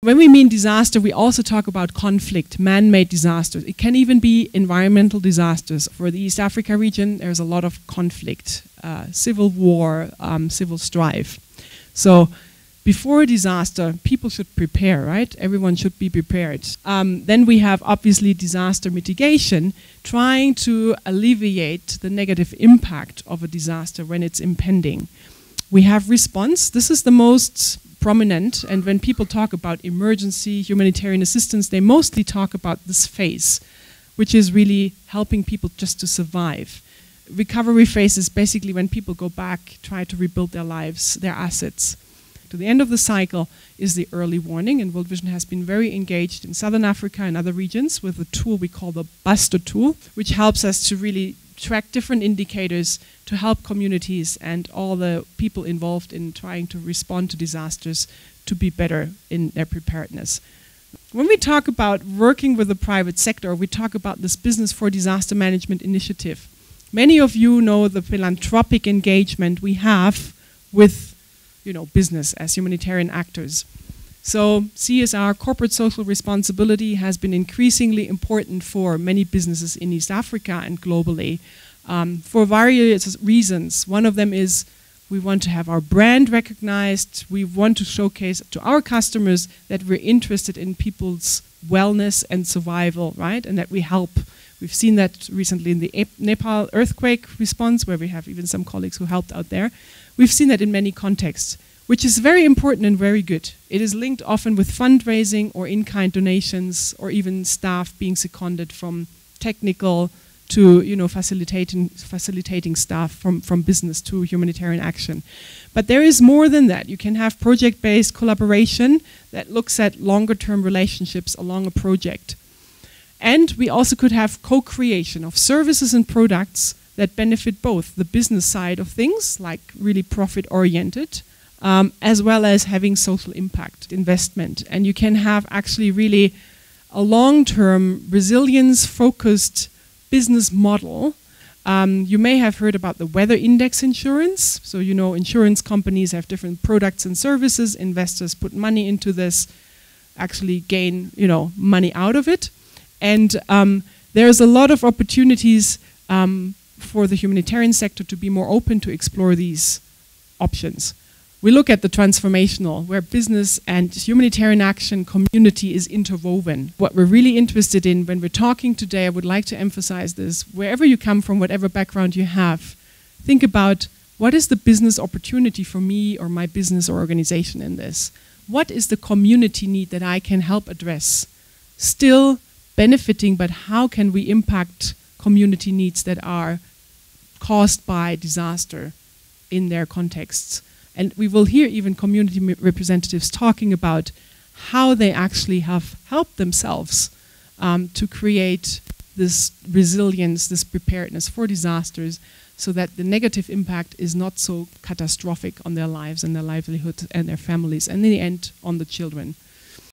When we mean disaster, we also talk about conflict, man-made disasters. It can even be environmental disasters. For the East Africa region, there's a lot of conflict, civil war, civil strife. So before a disaster, people should prepare, right? Everyone should be prepared. Then we have obviously disaster mitigation, trying to alleviate the negative impact of a disaster when it's impending. We have response. This is the most prominent, and when people talk about emergency humanitarian assistance, they mostly talk about this phase, which is really helping people just to survive. Recovery phase is basically when people go back, try to rebuild their lives, their assets. To the end of the cycle is the early warning, and World Vision has been very engaged in Southern Africa and other regions with a tool we call the Buster tool, which helps us to really track different indicators to help communities and all the people involved in trying to respond to disasters to be better in their preparedness. When we talk about working with the private sector, we talk about this Business for Disaster Management initiative. Many of you know the philanthropic engagement we have with, business as humanitarian actors. So CSR, corporate social responsibility, has been increasingly important for many businesses in East Africa and globally for various reasons. One of them is we want to have our brand recognized. We want to showcase to our customers that we're interested in people's wellness and survival, right? And that we help. We've seen that recently in the Nepal earthquake response, where we have even some colleagues who helped out there. We've seen that in many contexts, which is very important and very good. It is linked often with fundraising or in-kind donations, or even staff being seconded from technical to facilitating staff from business to humanitarian action. But there is more than that. You can have project-based collaboration that looks at longer-term relationships along a project. And we also could have co-creation of services and products that benefit both the business side of things, like really profit-oriented, as well as having social impact investment. And you can have actually really a long-term resilience-focused business model. You may have heard about the weather index insurance. So insurance companies have different products and services. Investors put money into this, actually gain money out of it. And there's a lot of opportunities for the humanitarian sector to be more open to explore these options. We look at the transformational, where business and humanitarian action community is interwoven. What we're really interested in when we're talking today, I would like to emphasize this, wherever you come from, whatever background you have, think about what is the business opportunity for me or my business or organization in this? What is the community need that I can help address? Still benefiting, but how can we impact community needs that are caused by disaster in their contexts? And we will hear even community representatives talking about how they actually have helped themselves to create this resilience, this preparedness for disasters, so that the negative impact is not so catastrophic on their lives and their livelihood and their families, and in the end, on the children.